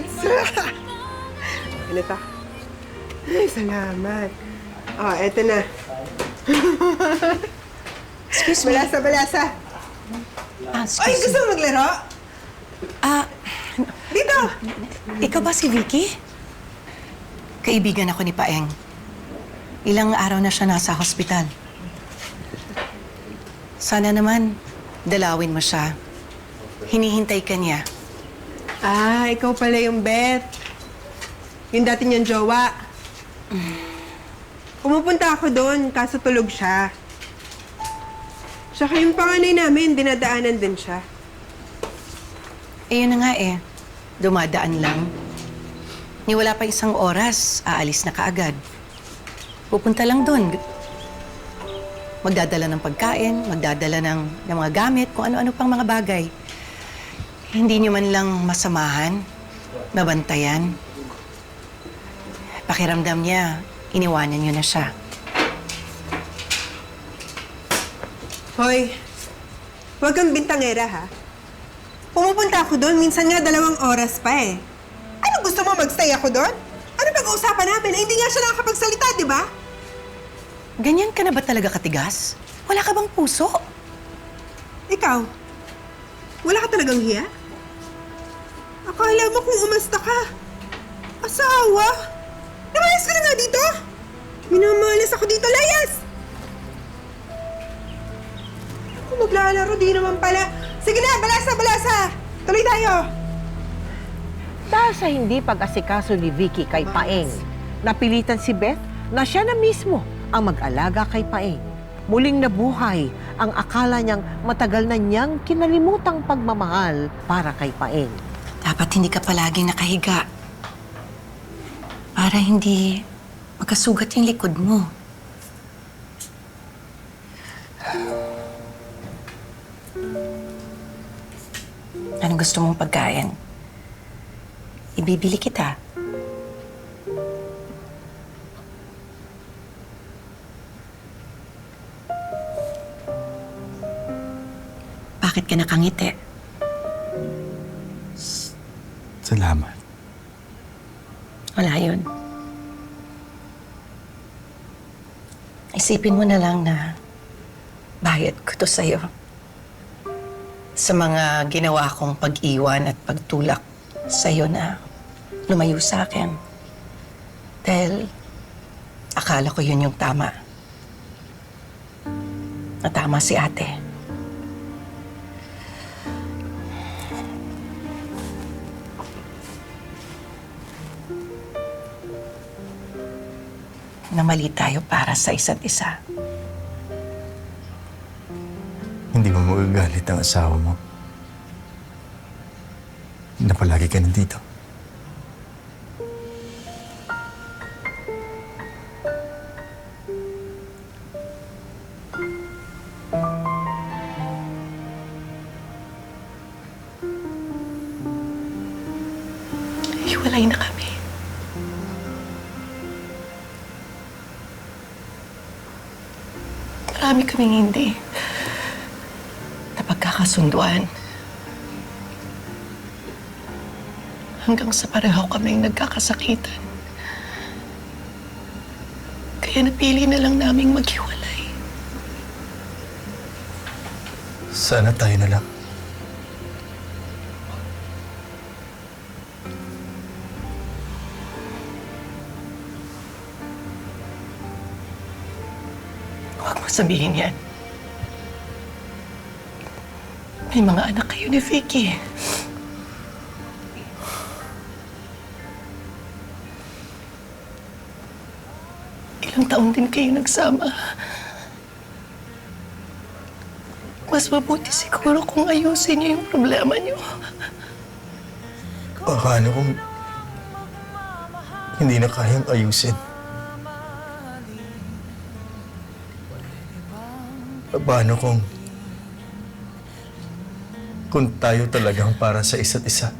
sweets! Ano to? Ay, salamat. Oh, eto na. Excuse me. Balasa, balasa. Excuse Ay, gusto me. mo maglaro? Dito! Ikaw ba si Vicky? Kaibigan ako ni Paeng. Ilang araw na siya nasa hospital. Sana naman, dalawin mo siya. Hinihintay ka niya. Ikaw pala yung Beth. Yung dati niyang jowa. Pumupunta ako doon, kaso tulog siya. Tsaka yung panganay namin, dinadaanan din siya. Yun na nga dumadaan lang. Ni wala pa isang oras, aalis na kaagad. Pupunta lang doon. Magdadala ng pagkain, magdadala ng mga gamit, kung ano-ano pang mga bagay. Hindi niyo man lang masamahan, mabantayan. Pakiramdam niya, iniwanan niyo na siya. Hoy, huwag kang bintangera, ha? Pumupunta ako doon, minsan nga 2 oras pa eh. Ano, gusto mo magstay ako doon? Ano pag-uusapan namin? Hindi nga siya nakakapagsalita, di ba? Ganyan ka na ba talaga katigas? Wala ka bang puso? Ikaw, wala ka talagang hiya? Akala mo kung umasta ka. Asawa? Lumayas ka na nga dito! Minamalas ako dito, layas! Kung maglalaro, di naman pala. Sige na, balasa, balasa! Tuloy tayo! Dahil sa hindi pag-asikaso ni Vicky kay Paeng, napilitan si Beth na siya na mismo ang mag-alaga kay Paeng. Muling nabuhay ang akala niyang matagal na niyang kinalimutang pagmamahal para kay Paeng. Dapat hindi ka palaging nakahiga. Para hindi magkasugat yung likod mo. Anong gusto mong pagkain? Ibibili kita. Bakit ka nakangiti? Salamat. Wala yun. Isipin mo na lang na bayad ko to sa'yo. Sa mga ginawa kong pag-iwan at pagtulak sa'yo na lumayo sa akin. Dahil akala ko yun yung tama. Na tama si ate. Na mali tayo para sa isa't isa. Hindi mo magagalit ang asawa mo na palagi ka nandito. Hiwalay na kami. Marami kaming hindi na pagkakasunduan. Hanggang sa pareho kaming nagkakasakitan. Kaya napili na lang naming maghiwalay. Sana tayo na lang. Huwag mo sabihin yan. May mga anak kayo ni Vicky. Ilang taon din kayo nagsama. Mas mabuti siguro kung ayusin niyo yung problema niyo. Paano kung hindi na kayang ayusin? Paano kung tayo talagang para sa isa't isa?